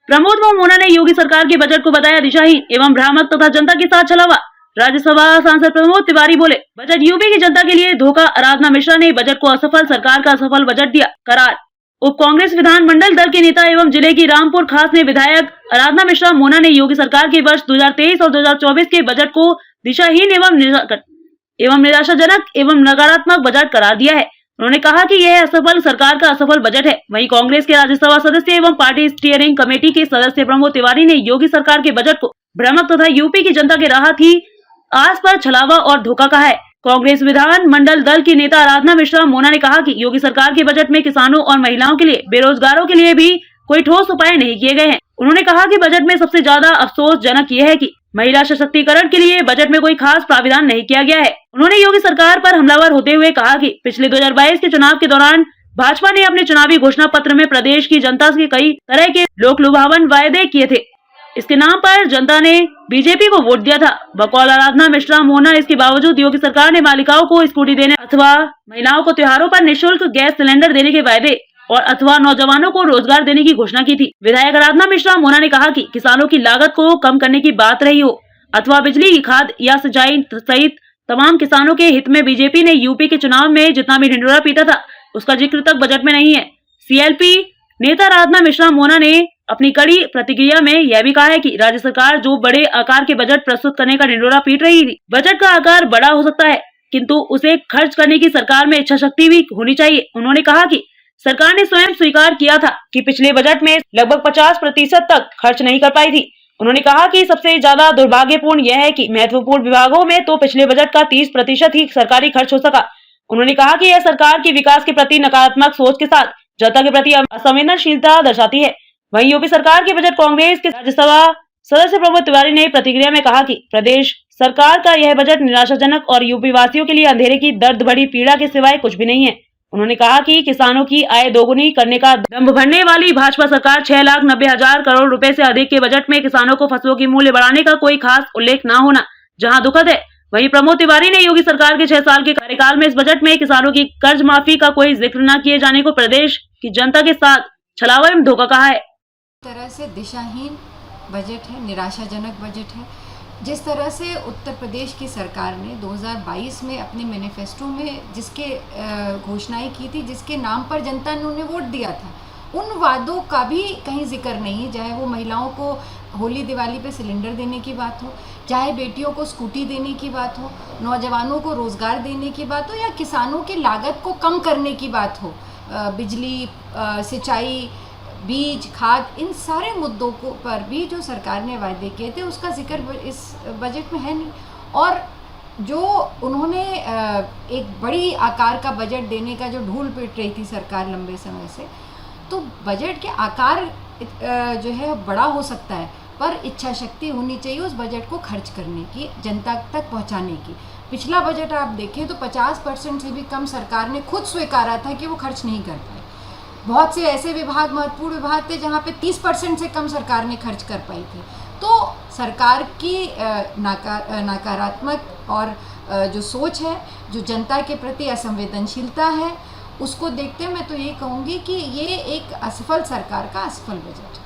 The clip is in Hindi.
प्रमोद मोना ने योगी सरकार के बजट को बताया दिशाहीन एवं भ्रामक तथा जनता के साथ छला हुआ। राज्यसभा सांसद प्रमोद तिवारी बोले, बजट यूपी की जनता के लिए धोखा। आराधना मिश्रा ने बजट को असफल, सरकार का असफल बजट दिया करार। उप कांग्रेस विधानमंडल दल के नेता एवं जिले की रामपुर खास ने विधायक आराधना मिश्रा मोना ने योगी सरकार के वर्ष 2023 और 2024 के बजट को दिशाहीन एवं निराशाजनक एवं नकारात्मक बजट करार दिया है। उन्होंने कहा कि यह असफल सरकार का असफल बजट है। वहीं कांग्रेस के राज्यसभा सदस्य एवं पार्टी स्टीयरिंग कमेटी के सदस्य प्रमोद तिवारी ने योगी सरकार के बजट को भ्रामक तथा यूपी की जनता के राहत ही आस पर छलावा और धोखा कहा है। कांग्रेस विधान मंडल दल की नेता आराधना मिश्रा मोना ने कहा कि योगी सरकार के बजट में किसानों और महिलाओं के लिए, बेरोजगारों के लिए भी कोई ठोस उपाय नहीं किए गए हैं। उन्होंने कहा कि बजट में सबसे ज्यादा अफसोसजनक यह है कि महिला सशक्तिकरण के लिए बजट में कोई खास प्राविधान नहीं किया गया है। उन्होंने योगी सरकार पर हमलावर होते हुए कहा कि पिछले 2022 के चुनाव के दौरान भाजपा ने अपने चुनावी घोषणा पत्र में प्रदेश की जनता से कई तरह के लोक लुभावन वायदे किए थे। इसके नाम पर जनता ने बीजेपी को वोट दिया था। बकौल आराधना मिश्रा मोना, इसके बावजूद योगी सरकार ने बालिकाओं को स्कूटी देने अथवा महिलाओं को त्योहारों पर निःशुल्क गैस सिलेंडर देने के वायदे और अथवा नौजवानों को रोजगार देने की घोषणा की थी। विधायक आराधना मिश्रा मोना ने कहा कि किसानों की लागत को कम करने की बात रही हो अथवा बिजली, खाद या सिंचाई सहित तमाम किसानों के हित में बीजेपी ने यूपी के चुनाव में जितना भी ढिंढोरा पीटा था उसका जिक्र तक बजट में नहीं है। सीएलपी नेता आराधना मिश्रा मोना ने अपनी कड़ी प्रतिक्रिया में यह भी कहा है कि राज्य सरकार जो बड़े आकार के बजट प्रस्तुत करने का ढिंढोरा पीट रही थी, बजट का आकार बड़ा हो सकता है किंतु उसे खर्च करने की सरकार में इच्छा शक्ति भी होनी चाहिए। उन्होंने कहा कि सरकार ने स्वयं स्वीकार किया था कि पिछले बजट में लगभग 50% तक खर्च नहीं कर पाई थी। उन्होंने कहा कि सबसे ज्यादा दुर्भाग्यपूर्ण यह है कि महत्वपूर्ण विभागों में तो पिछले बजट का 30% ही सरकारी खर्च हो सका। उन्होंने कहा कि यह सरकार की विकास के प्रति नकारात्मक सोच के साथ जनता के प्रति असंवेदनशीलता दर्शाती है। वहीं यूपी सरकार के बजट कांग्रेस के राज्यसभा सदस्य प्रमोद तिवारी ने प्रतिक्रिया में कहा कि प्रदेश सरकार का यह बजट निराशाजनक और यूपी वासियों के लिए अंधेरे की दर्द भरी पीड़ा के सिवाय कुछ भी नहीं है। उन्होंने कहा कि किसानों की आय दोगुनी करने का दंभ भरने वाली भाजपा सरकार 6,90,000 करोड़ रुपए से अधिक के बजट में किसानों को फसलों की मूल्य बढ़ाने का कोई खास उल्लेख न होना जहां दुखद है। वहीं प्रमोद तिवारी ने योगी सरकार के 6 साल के कार्यकाल में इस बजट में किसानों की कर्ज माफी का कोई जिक्र न किए जाने को प्रदेश की जनता के साथ छलावा एवं धोखा कहा है। तरह से दिशाहीन बजट है, निराशाजनक बजट है। जिस तरह से उत्तर प्रदेश की सरकार ने 2022 में अपने मैनिफेस्टो में जिसके घोषणाएं की थी, जिसके नाम पर जनता ने उन्हें वोट दिया था, उन वादों का भी कहीं जिक्र नहीं। चाहे वो महिलाओं को होली दिवाली पे सिलेंडर देने की बात हो, चाहे बेटियों को स्कूटी देने की बात हो, नौजवानों को रोज़गार देने की बात हो, या किसानों की लागत को कम करने की बात हो, बिजली, सिंचाई, बीज, खाद, इन सारे मुद्दों को पर भी जो सरकार ने वायदे किए थे उसका जिक्र इस बजट में है नहीं। और जो उन्होंने एक बड़ी आकार का बजट देने का जो ढूल पीट रही थी सरकार लंबे समय से, तो बजट के आकार जो है बड़ा हो सकता है पर इच्छा शक्ति होनी चाहिए उस बजट को खर्च करने की, जनता तक पहुंचाने की। पिछला बजट आप देखें तो 50% से भी कम सरकार ने खुद स्वीकारा था कि वो खर्च नहीं कर पाए। बहुत से ऐसे विभाग, महत्वपूर्ण विभाग थे जहाँ पे 30% से कम सरकार ने खर्च कर पाई थी। तो सरकार की नकारात्मक और जो सोच है, जो जनता के प्रति असंवेदनशीलता है, उसको देखते मैं तो ये कहूँगी कि ये एक असफल सरकार का असफल बजट है।